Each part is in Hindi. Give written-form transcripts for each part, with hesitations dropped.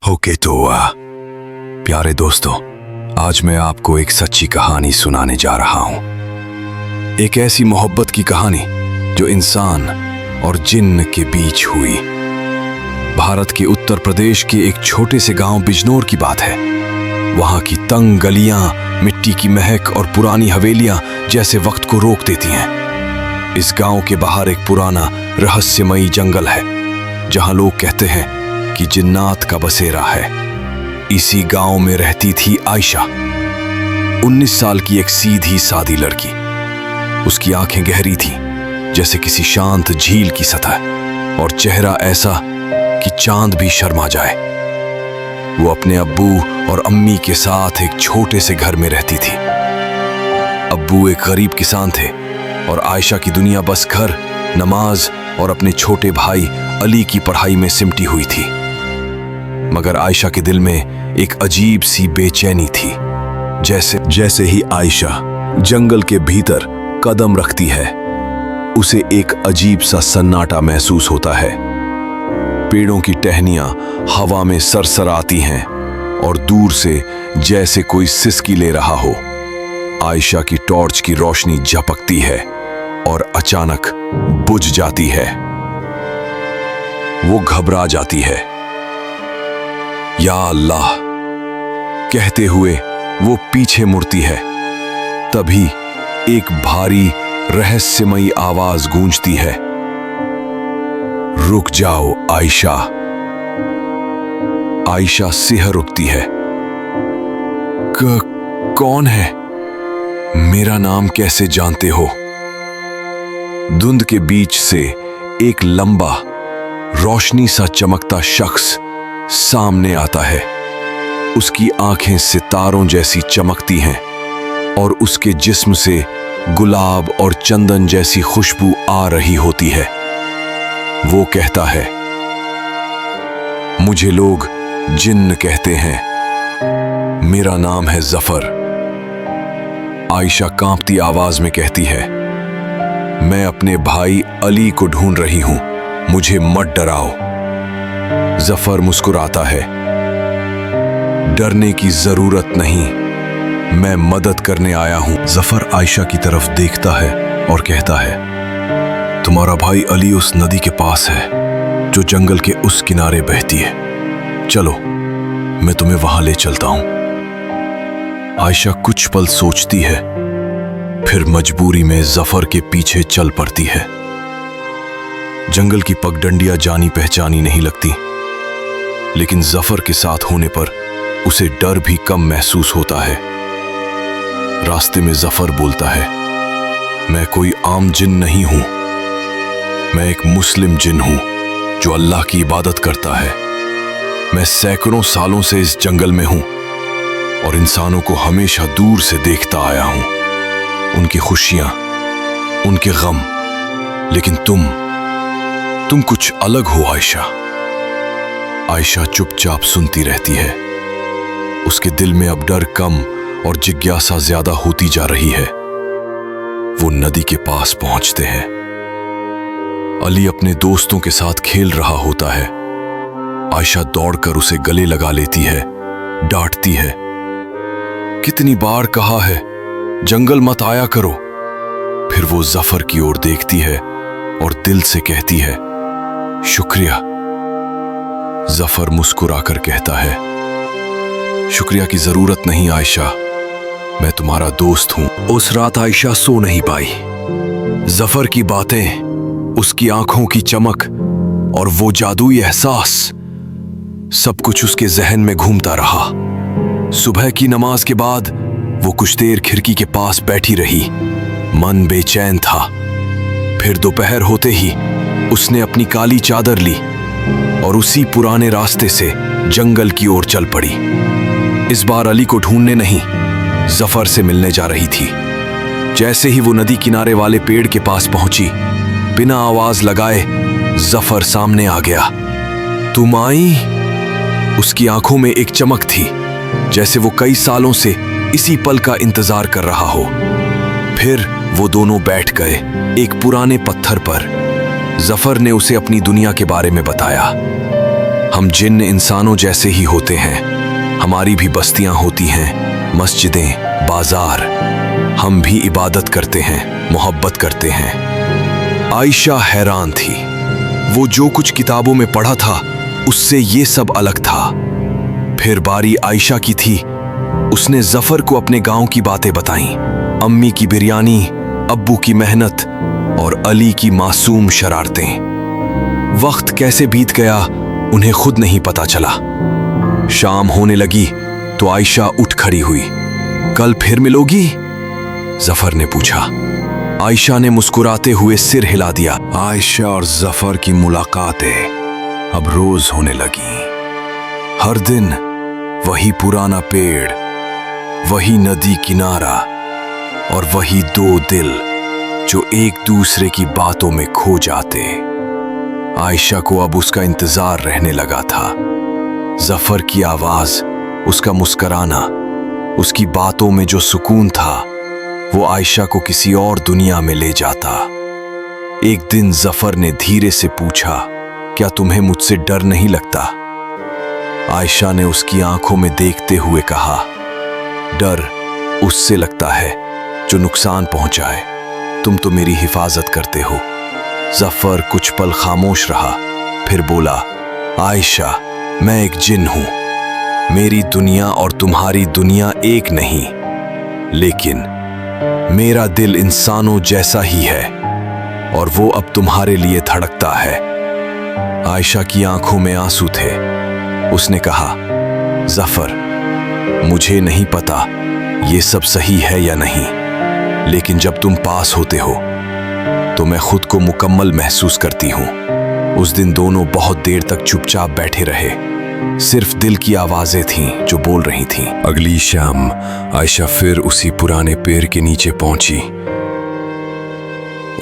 ओके तो प्यारे दोस्तों, आज मैं आपको एक सच्ची कहानी सुनाने जा रहा हूं। एक ऐसी मोहब्बत की कहानी जो इंसान और जिन्न के बीच हुई। भारत के उत्तर प्रदेश के एक छोटे से गांव बिजनौर की बात है। वहां की तंग गलियां, मिट्टी की महक और पुरानी हवेलियां जैसे वक्त को रोक देती हैं। इस गांव के बाहर एक पुराना रहस्यमयी जंगल है जहां लोग कहते हैं कि जिन्नात का बसेरा है। इसी गांव में रहती थी आयशा, 19 साल की एक सीधी सादी लड़की। उसकी आंखें गहरी थी जैसे किसी शांत झील की सतह, और चेहरा ऐसा कि चांद भी शर्मा जाए। वो अपने अब्बू और अम्मी के साथ एक छोटे से घर में रहती थी। अब्बू एक गरीब किसान थे और आयशा की दुनिया बस घर, नमाज और अपने छोटे भाई अली की पढ़ाई में सिमटी हुई थी। मगर आयशा के दिल में एक अजीब सी बेचैनी थी। जैसे ही आयशा जंगल के भीतर कदम रखती है, उसे एक अजीब सा सन्नाटा महसूस होता है। पेड़ों की टहनियां हवा में सरसराती हैं और दूर से जैसे कोई सिसकी ले रहा हो। आयशा की टॉर्च की रोशनी झपकती है और अचानक बुझ जाती है। वो घबरा जाती है। या अल्लाह कहते हुए वो पीछे मुड़ती है। तभी एक भारी रहस्यमयी आवाज गूंजती है, रुक जाओ आयशा। आयशा सिहर उठती है। कौन है? मेरा नाम कैसे जानते हो? धुंध के बीच से एक लंबा, रोशनी सा चमकता शख्स सामने आता है। उसकी आंखें सितारों जैसी चमकती हैं और उसके जिस्म से गुलाब और चंदन जैसी खुशबू आ रही होती है। वो कहता है, मुझे लोग जिन्न कहते हैं, मेरा नाम है जफर। आयशा कांपती आवाज में कहती है, मैं अपने भाई अली को ढूंढ रही हूं, मुझे मत डराओ। जफर मुस्कुराता है, डरने की जरूरत नहीं, मैं मदद करने आया हूं। जफर आयशा की तरफ देखता है और कहता है, तुम्हारा भाई अली उस नदी के पास है जो जंगल के उस किनारे बहती है। चलो, मैं तुम्हें वहां ले चलता हूं। आयशा कुछ पल सोचती है, फिर मजबूरी में जफर के पीछे चल पड़ती है। जंगल की पगडंडियां जानी पहचानी नहीं लगती, लेकिन जफर के साथ होने पर उसे डर भी कम महसूस होता है। रास्ते में जफर बोलता है, मैं कोई आम जिन नहीं हूं, मैं एक मुस्लिम जिन हूं जो अल्लाह की इबादत करता है। मैं सैकड़ों सालों से इस जंगल में हूं और इंसानों को हमेशा दूर से देखता आया हूं, उनकी खुशियां, उनके गम। लेकिन तुम कुछ अलग हो आयशा। आयशा चुपचाप सुनती रहती है। उसके दिल में अब डर कम और जिज्ञासा ज्यादा होती जा रही है। वो नदी के पास पहुंचते हैं। अली अपने दोस्तों के साथ खेल रहा होता है। आयशा दौड़कर उसे गले लगा लेती है, डांटती है, कितनी बार कहा है जंगल मत आया करो। फिर वो जफर की ओर देखती है और दिल से कहती है, शुक्रिया। जफर मुस्कुराकर कहता है, शुक्रिया की जरूरत नहीं आयशा, मैं तुम्हारा दोस्त हूं। उस रात आयशा सो नहीं पाई। जफर की बातें, उसकी आंखों की चमक और वो जादुई एहसास, सब कुछ उसके जहन में घूमता रहा। सुबह की नमाज के बाद वो कुछ देर खिड़की के पास बैठी रही, मन बेचैन था। फिर दोपहर होते ही उसने अपनी काली चादर ली और उसी पुराने रास्ते से जंगल की ओर चल पड़ी। इस बार अली को ढूंढने नहीं, जफर से मिलने जा रही थी। जैसे ही वो नदी किनारे वाले पेड़ के पास पहुंची, बिना आवाज लगाए जफर सामने आ गया। तुम आई? उसकी आंखों में एक चमक थी, जैसे वो कई सालों से इसी पल का इंतजार कर रहा हो। फिर वो दोनों बैठ गए एक पुराने पत्थर पर। जफर ने उसे अपनी दुनिया के बारे में बताया। हम जिन्न इंसानों जैसे ही होते हैं। हमारी भी बस्तियां होती हैं, मस्जिदें, बाजार। हम भी इबादत करते हैं, मोहब्बत करते हैं। आयशा हैरान थी। वो जो कुछ किताबों में पढ़ा था उससे ये सब अलग था। फिर बारी आयशा की थी। उसने जफर को अपने गांव की बातें बताईं। अम्मी की बिरयानी, अब्बू की मेहनत और अली की मासूम शरारतें। वक्त कैसे बीत गया उन्हें खुद नहीं पता चला। शाम होने लगी तो आयशा उठ खड़ी हुई। कल फिर मिलोगी? जफर ने पूछा। आयशा ने मुस्कुराते हुए सिर हिला दिया। आयशा और जफर की मुलाकातें अब रोज होने लगी। हर दिन वही पुराना पेड़, वही नदी किनारा और वही दो दिल जो एक दूसरे की बातों में खो जाते। आयशा को अब उसका इंतजार रहने लगा था। जफर की आवाज, उसका मुस्कुराना, उसकी बातों में जो सुकून था वो आयशा को किसी और दुनिया में ले जाता। एक दिन जफर ने धीरे से पूछा, क्या तुम्हें मुझसे डर नहीं लगता? आयशा ने उसकी आंखों में देखते हुए कहा, डर उससे लगता है जो नुकसान पहुंचाए। तुम तो मेरी हिफाजत करते हो। जफर कुछ पल खामोश रहा, फिर बोला, आयशा, मैं एक जिन हूं। मेरी दुनिया और तुम्हारी दुनिया एक नहीं, लेकिन मेरा दिल इंसानों जैसा ही है और वो अब तुम्हारे लिए धड़कता है। आयशा की आंखों में आंसू थे। उसने कहा, जफर, मुझे नहीं पता ये सब सही है या नहीं, लेकिन जब तुम पास होते हो तो मैं खुद को मुकम्मल महसूस करती हूं। उस दिन दोनों बहुत देर तक चुपचाप बैठे रहे। सिर्फ दिल की आवाजें थीं जो बोल रही थीं। अगली शाम आयशा फिर उसी पुराने पेड़ के नीचे पहुंची।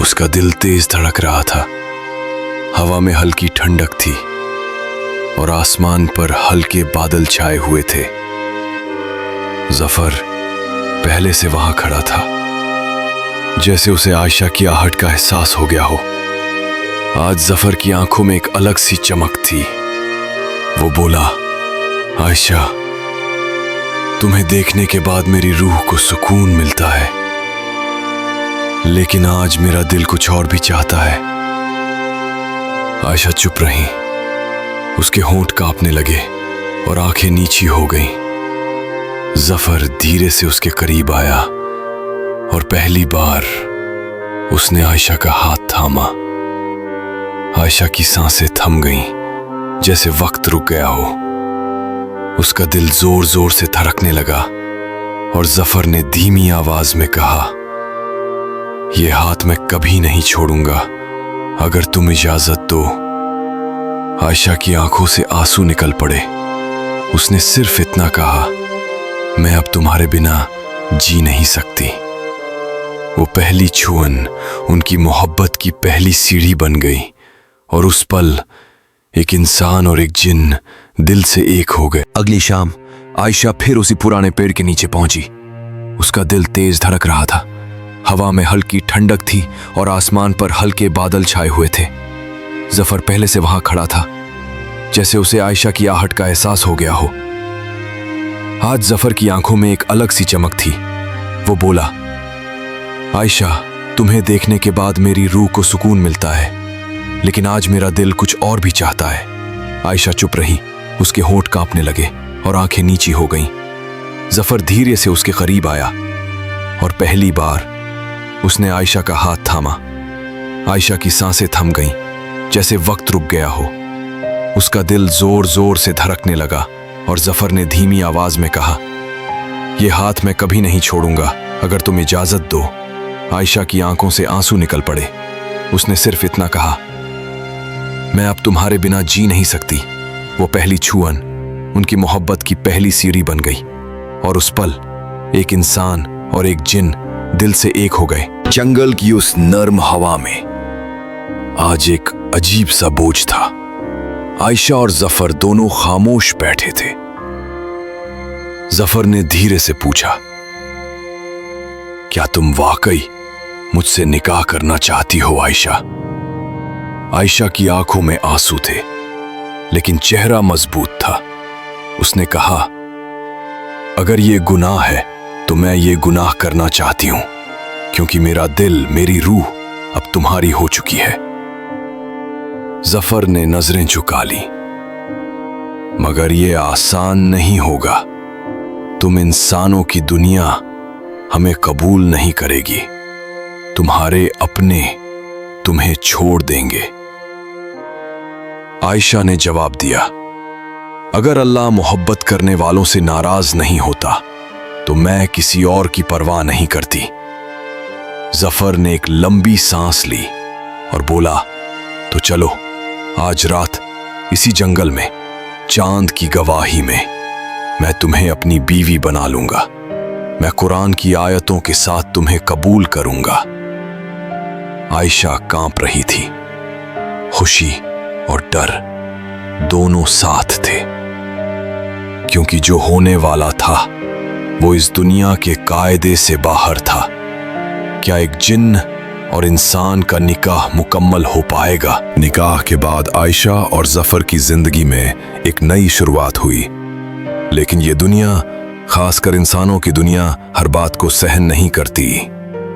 उसका दिल तेज धड़क रहा था। हवा में हल्की ठंडक थी और आसमान पर हल्के बादल छाए हुए थे। जफर पहले से वहां खड़ा था, जैसे उसे आयशा की आहट का एहसास हो गया हो। आज जफर की आंखों में एक अलग सी चमक थी। वो बोला, आयशा, तुम्हें देखने के बाद मेरी रूह को सुकून मिलता है, लेकिन आज मेरा दिल कुछ और भी चाहता है। आयशा चुप रही। उसके होंठ कांपने लगे और आंखें नीची हो गईं। जफर धीरे से उसके करीब आया और पहली बार उसने आयशा का हाथ थामा। आयशा की सांसें थम गईं, जैसे वक्त रुक गया हो। उसका दिल जोर जोर से धड़कने लगा और जफर ने धीमी आवाज में कहा, यह हाथ मैं कभी नहीं छोड़ूंगा अगर तुम इजाजत दो। आयशा की आंखों से आंसू निकल पड़े। उसने सिर्फ इतना कहा, मैं अब तुम्हारे बिना जी नहीं सकती। वो पहली छुअन उनकी मोहब्बत की पहली सीढ़ी बन गई और उस पल एक इंसान और एक जिन दिल से एक हो गए। अगली शाम आयशा फिर उसी पुराने पेड़ के नीचे पहुंची। उसका दिल तेज धड़क रहा था। हवा में हल्की ठंडक थी और आसमान पर हल्के बादल छाए हुए थे। जफर पहले से वहां खड़ा था, जैसे उसे आयशा की आहट का एहसास हो गया हो। आज जफर की आंखों में एक अलग सी चमक थी। वो बोला, आयशा, तुम्हें देखने के बाद मेरी रूह को सुकून मिलता है, लेकिन आज मेरा दिल कुछ और भी चाहता है। आयशा चुप रही। उसके होंठ कांपने लगे और आंखें नीची हो गईं। जफर धीरे से उसके करीब आया और पहली बार उसने आयशा का हाथ थामा। आयशा की सांसें थम गईं, जैसे वक्त रुक गया हो। उसका दिल जोर जोर से धड़कने लगा और जफर ने धीमी आवाज में कहा, यह हाथ मैं कभी नहीं छोड़ूंगा अगर तुम इजाजत दो। आयशा की आंखों से आंसू निकल पड़े। उसने सिर्फ इतना कहा, मैं अब तुम्हारे बिना जी नहीं सकती। वो पहली छुअन उनकी मोहब्बत की पहली सीढ़ी बन गई और उस पल एक इंसान और एक जिन दिल से एक हो गए। जंगल की उस नर्म हवा में आज एक अजीब सा बोझ था। आयशा और जफर दोनों खामोश बैठे थे। जफर ने धीरे से पूछा, क्या तुम वाकई मुझसे निकाह करना चाहती हो आयशा? आयशा की आंखों में आंसू थे। लेकिन चेहरा मजबूत था। उसने कहा, अगर ये गुनाह है तो मैं ये गुनाह करना चाहती हूं, क्योंकि मेरा दिल, मेरी रूह अब तुम्हारी हो चुकी है। जफर ने नजरें झुका ली। मगर ये आसान नहीं होगा। तुम इंसानों की दुनिया हमें कबूल नहीं करेगी। तुम्हारे अपने तुम्हें छोड़ देंगे। आयशा ने जवाब दिया, अगर अल्लाह मोहब्बत करने वालों से नाराज नहीं होता तो मैं किसी और की परवाह नहीं करती। जफर ने एक लंबी सांस ली और बोला, तो चलो आज रात इसी जंगल में, चांद की गवाही में, मैं तुम्हें अपनी बीवी बना लूंगा। मैं कुरान की आयतों के साथ तुम्हें कबूल करूंगा। आयशा कांप रही थी। खुशी और डर दोनों साथ थे, क्योंकि जो होने वाला था वो इस दुनिया के कायदे से बाहर था। क्या एक जिन्न और इंसान का निकाह मुकम्मल हो पाएगा? निकाह के बाद आयशा और जफर की जिंदगी में एक नई शुरुआत हुई। लेकिन ये दुनिया, खासकर इंसानों की दुनिया, हर बात को सहन नहीं करती।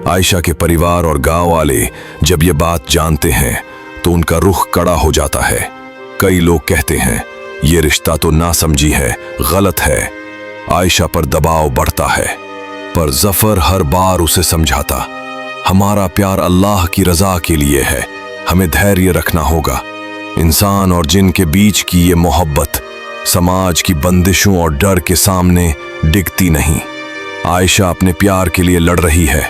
आयशा के परिवार और गांव वाले जब ये बात जानते हैं तो उनका रुख कड़ा हो जाता है। कई लोग कहते हैं ये रिश्ता तो नासमझी है, गलत है। आयशा पर दबाव बढ़ता है, पर जफर हर बार उसे समझाता, हमारा प्यार अल्लाह की रजा के लिए है, हमें धैर्य रखना होगा। इंसान और जिन के बीच की ये मोहब्बत समाज की बंदिशों और डर के सामने डिगती नहीं। आयशा अपने प्यार के लिए लड़ रही है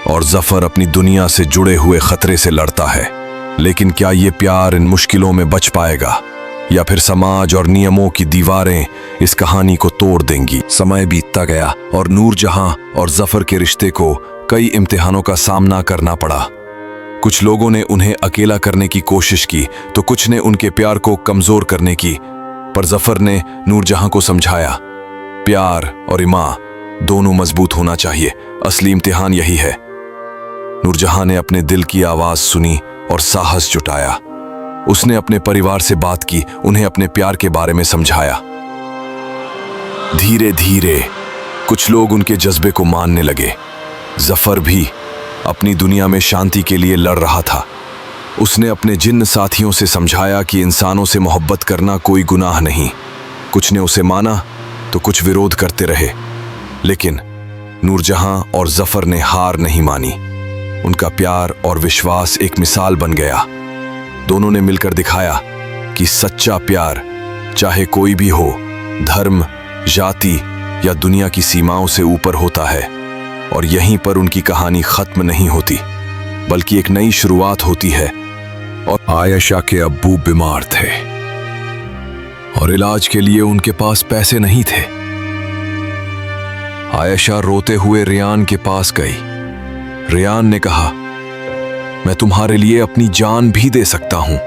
और जफर अपनी दुनिया से जुड़े हुए खतरे से लड़ता है। लेकिन क्या ये प्यार इन मुश्किलों में बच पाएगा, या फिर समाज और नियमों की दीवारें इस कहानी को तोड़ देंगी? समय बीतता गया और नूरजहां और जफर के रिश्ते को कई इम्तिहानों का सामना करना पड़ा। कुछ लोगों ने उन्हें अकेला करने की कोशिश की तो कुछ ने उनके प्यार को कमजोर करने की, पर जफर ने नूरजहां को समझाया, प्यार और ईमान दोनों मजबूत होना चाहिए, असली इम्तिहान यही है। नूरजहां ने अपने दिल की आवाज सुनी और साहस जुटाया। उसने अपने परिवार से बात की, उन्हें अपने प्यार के बारे में समझाया। धीरे धीरे कुछ लोग उनके जज्बे को मानने लगे। जफर भी अपनी दुनिया में शांति के लिए लड़ रहा था। उसने अपने जिन्न साथियों से समझाया कि इंसानों से मोहब्बत करना कोई गुनाह नहीं। कुछ ने उसे माना तो कुछ विरोध करते रहे, लेकिन नूरजहां और जफर ने हार नहीं मानी। उनका प्यार और विश्वास एक मिसाल बन गया। दोनों ने मिलकर दिखाया कि सच्चा प्यार चाहे कोई भी हो, धर्म, जाति या दुनिया की सीमाओं से ऊपर होता है। और यहीं पर उनकी कहानी खत्म नहीं होती, बल्कि एक नई शुरुआत होती है। और आयशा के अब्बू बीमार थे और इलाज के लिए उनके पास पैसे नहीं थे। आयशा रोते हुए रियान के पास गई। रियान ने कहा, मैं तुम्हारे लिए अपनी जान भी दे सकता हूं।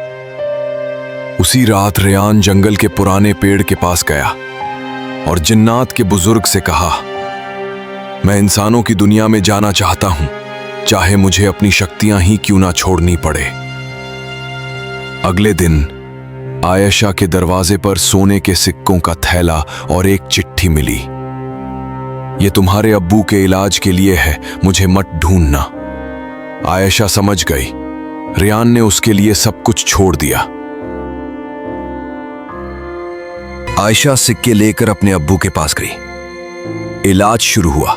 उसी रात रियान जंगल के पुराने पेड़ के पास गया और जिन्नात के बुजुर्ग से कहा, मैं इंसानों की दुनिया में जाना चाहता हूं, चाहे मुझे अपनी शक्तियां ही क्यों ना छोड़नी पड़े। अगले दिन आयशा के दरवाजे पर सोने के सिक्कों का थैला और एक चिट्ठी मिली। ये तुम्हारे अब्बू के इलाज के लिए है, मुझे मत ढूंढना। आयशा समझ गई, रियान ने उसके लिए सब कुछ छोड़ दिया। आयशा सिक्के लेकर अपने अब्बू के पास गई। इलाज शुरू हुआ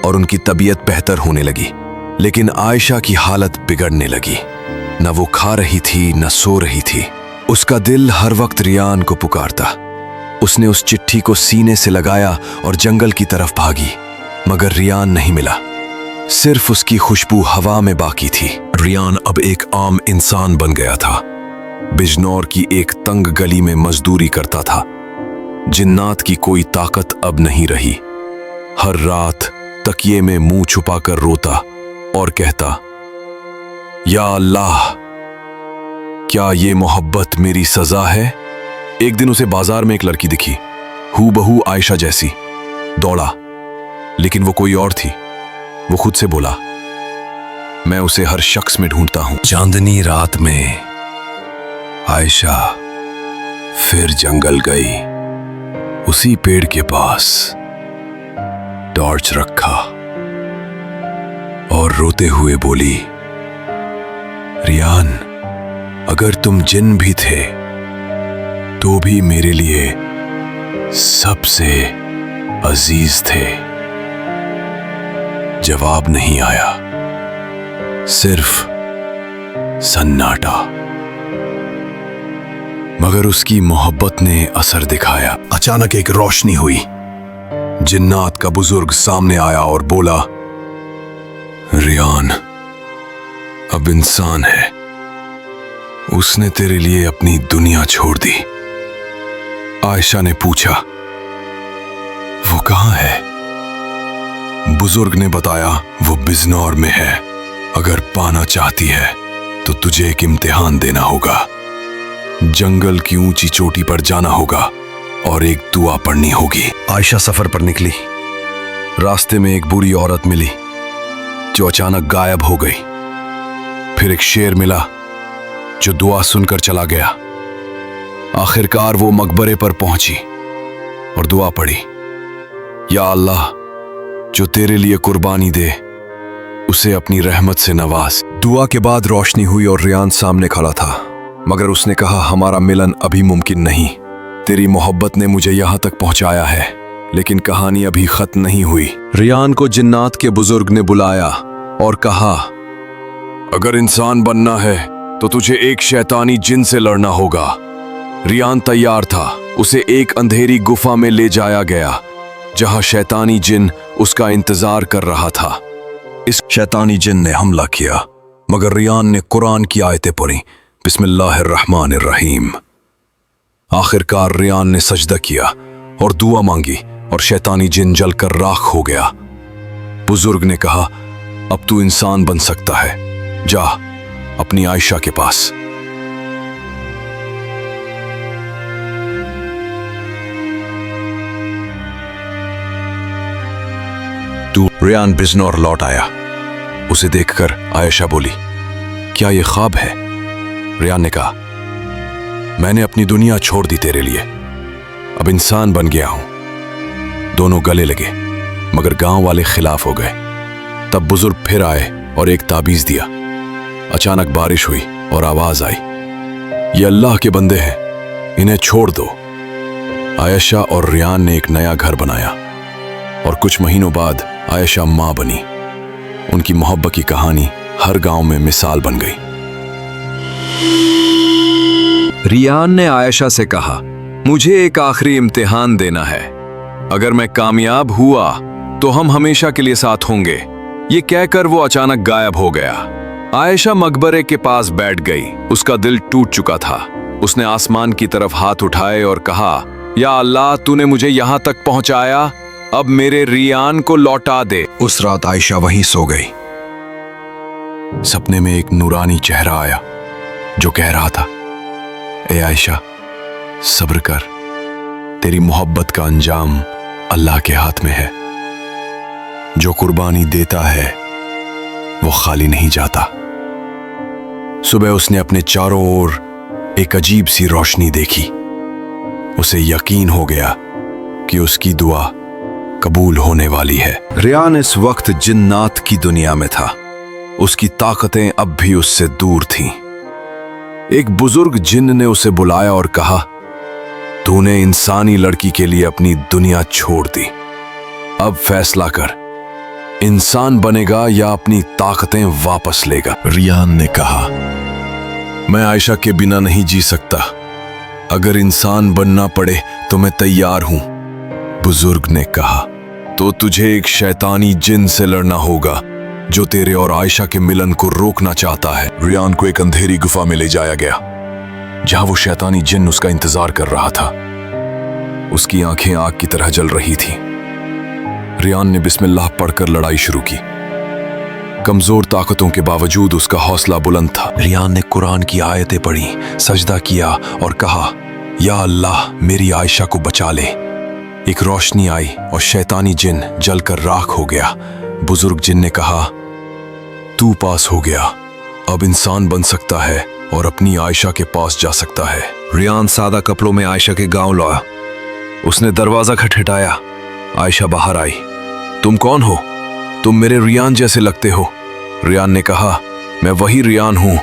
और उनकी तबीयत बेहतर होने लगी, लेकिन आयशा की हालत बिगड़ने लगी। न वो खा रही थी, न सो रही थी। उसका दिल हर वक्त रियान को पुकारता। उसने उस चिट्ठी को सीने से लगाया और जंगल की तरफ भागी, मगर रियान नहीं मिला। सिर्फ उसकी खुशबू हवा में बाकी थी। रियान अब एक आम इंसान बन गया था। बिजनौर की एक तंग गली में मजदूरी करता था। जिन्नात की कोई ताकत अब नहीं रही। हर रात तकिए में मुंह छुपाकर रोता और कहता, या अल्लाह, क्या ये मोहब्बत मेरी सजा है? एक दिन उसे बाजार में एक लड़की दिखी, हूबहू आयशा जैसी। दौड़ा, लेकिन वो कोई और थी। वो खुद से बोला, मैं उसे हर शख्स में ढूंढता हूं। चांदनी रात में आयशा फिर जंगल गई। उसी पेड़ के पास टॉर्च रखा और रोते हुए बोली, रियान, अगर तुम जिन भी थे तो भी मेरे लिए सबसे अजीज थे। जवाब नहीं आया, सिर्फ सन्नाटा। मगर उसकी मोहब्बत ने असर दिखाया। अचानक एक रोशनी हुई। जिन्नात का बुजुर्ग सामने आया और बोला, रियान अब इंसान है। उसने तेरे लिए अपनी दुनिया छोड़ दी। आयशा ने पूछा, वो कहाँ है? बुजुर्ग ने बताया, वो बिजनौर में है। अगर पाना चाहती है तो तुझे एक इम्तिहान देना होगा। जंगल की ऊंची चोटी पर जाना होगा और एक दुआ पढ़नी होगी। आयशा सफर पर निकली। रास्ते में एक बुरी औरत मिली जो अचानक गायब हो गई। फिर एक शेर मिला जो दुआ सुनकर चला गया। आखिरकार वो मकबरे पर पहुंची और दुआ पढ़ी, या अल्लाह, जो तेरे लिए कुर्बानी दे उसे अपनी रहमत से नवाज। दुआ के बाद रोशनी हुई और रियान सामने खड़ा था। मगर उसने कहा, हमारा मिलन अभी मुमकिन नहीं। तेरी मोहब्बत ने मुझे यहां तक पहुंचाया है, लेकिन कहानी अभी खत्म नहीं हुई। रियान को जिन्नात के बुजुर्ग ने बुलाया और कहा, अगर इंसान बनना है तो तुझे एक शैतानी जिन से लड़ना होगा। रियान तैयार था। उसे एक अंधेरी गुफा में ले जाया गया जहां शैतानी जिन उसका इंतजार कर रहा था। इस शैतानी जिन ने हमला किया, मगर रियान ने कुरान की आयतें पढ़ी, बिस्मिल्लाहिर्रहमानिर्रहीम। आखिरकार रियान ने सजदा किया और दुआ मांगी और शैतानी जिन जलकर राख हो गया। बुजुर्ग ने कहा, अब तू इंसान बन सकता है। जा अपनी आयशा के पास। रियान बिजनौर लौट आया। उसे देखकर आयशा बोली, क्या यह ख्वाब है? रियान ने कहा, मैंने अपनी दुनिया छोड़ दी तेरे लिए, अब इंसान बन गया हूं। दोनों गले लगे, मगर गांव वाले खिलाफ हो गए। तब बुजुर्ग फिर आए और एक ताबीज दिया। अचानक बारिश हुई और आवाज आई, ये अल्लाह के बंदे हैं, इन्हें छोड़ दो। आयशा और रियान ने एक नया घर बनाया और कुछ महीनों बाद आयशा मां बनी। उनकी मोहब्बत की कहानी हर गांव में मिसाल बन गई। रियान ने आयशा से कहा, मुझे एक आखिरी इम्तिहान देना है। अगर मैं कामयाब हुआ तो हम हमेशा के लिए साथ होंगे। ये कहकर वो अचानक गायब हो गया। आयशा मकबरे के पास बैठ गई। उसका दिल टूट चुका था। उसने आसमान की तरफ हाथ उठाए और कहा, या अल्लाह, तूने मुझे यहां तक पहुंचाया, अब मेरे रियान को लौटा दे। उस रात आयशा वहीं सो गई। सपने में एक नूरानी चेहरा आया जो कह रहा था, ए आयशा, सब्र कर, तेरी मोहब्बत का अंजाम अल्लाह के हाथ में है। जो कुर्बानी देता है वो खाली नहीं जाता। सुबह उसने अपने चारों ओर एक अजीब सी रोशनी देखी। उसे यकीन हो गया कि उसकी दुआ कबूल होने वाली है। रियान इस वक्त जिन्नात की दुनिया में था। उसकी ताकतें अब भी उससे दूर थीं। एक बुजुर्ग जिन्न ने उसे बुलाया और कहा, तूने इंसानी लड़की के लिए अपनी दुनिया छोड़ दी। अब फैसला कर, इंसान बनेगा या अपनी ताकतें वापस लेगा। रियान ने कहा, मैं आयशा के बिना नहीं जी सकता। अगर इंसान बनना पड़े तो मैं तैयार हूं। बुजुर्ग ने कहा, तो तुझे एक शैतानी जिन से लड़ना होगा जो तेरे और आयशा के मिलन को रोकना चाहता है। रियान को एक अंधेरी गुफा में ले जाया गया जहां वो शैतानी जिन उसका इंतजार कर रहा था। उसकी आंखें आग की तरह जल रही थीं। रियान ने बिस्मिल्लाह पढ़कर लड़ाई शुरू की। कमजोर ताकतों के बावजूद उसका हौसला बुलंद था। रियान ने कुरान की आयतें पढ़ी, सजदा किया और कहा, या अल्लाह, मेरी आयशा को बचा ले। एक रोशनी आई और शैतानी जिन जलकर राख हो गया। बुजुर्ग जिन ने कहा, तू पास हो गया, अब इंसान बन सकता है। और अपनी आयशा के पास जा सकता है। रियान सादा कपड़ों में आयशा के गांव लौटा। उसने दरवाजा खटखटाया। आयशा बाहर आई। तुम कौन हो? तुम मेरे रियान जैसे लगते हो। रियान ने कहा, मैं वही रियान हूं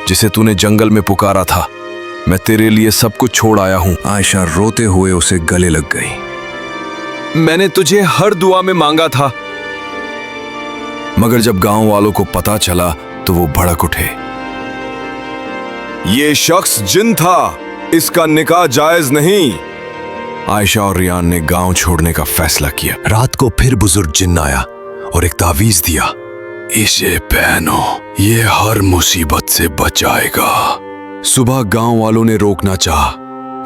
जिसे तूने जंगल में पुकारा था। मैं तेरे लिए सब कुछ छोड़ आया हूं। आयशा रोते हुए उसे गले लग गई। मैंने तुझे हर दुआ में मांगा था। मगर जब गांव वालों को पता चला तो वो भड़क उठे। ये शख्स जिन था, इसका निकाह जायज नहीं। आयशा और रियान ने गांव छोड़ने का फैसला किया। रात को फिर बुजुर्ग जिन्न आया और एक तावीज दिया। इसे पहनो, ये हर मुसीबत से बचाएगा। सुबह गांव वालों ने रोकना चाहा,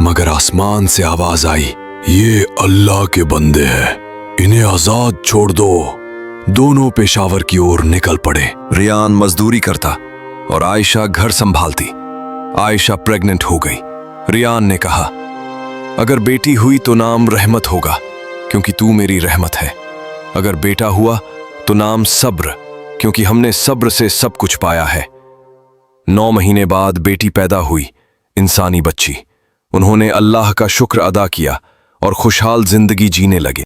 मगर आसमान से आवाज आई, ये अल्लाह के बंदे हैं, इन्हें आजाद छोड़ दो। दोनों पेशावर की ओर निकल पड़े। रियान मजदूरी करता और आयशा घर संभालती। आयशा प्रेग्नेंट हो गई। रियान ने कहा, अगर बेटी हुई तो नाम रहमत होगा, क्योंकि तू मेरी रहमत है। अगर बेटा हुआ तो नाम सब्र, क्योंकि हमने सब्र से सब कुछ पाया है। 9 महीने बाद बेटी पैदा हुई, इंसानी बच्ची। उन्होंने अल्लाह का शुक्र अदा किया और खुशहाल जिंदगी जीने लगे।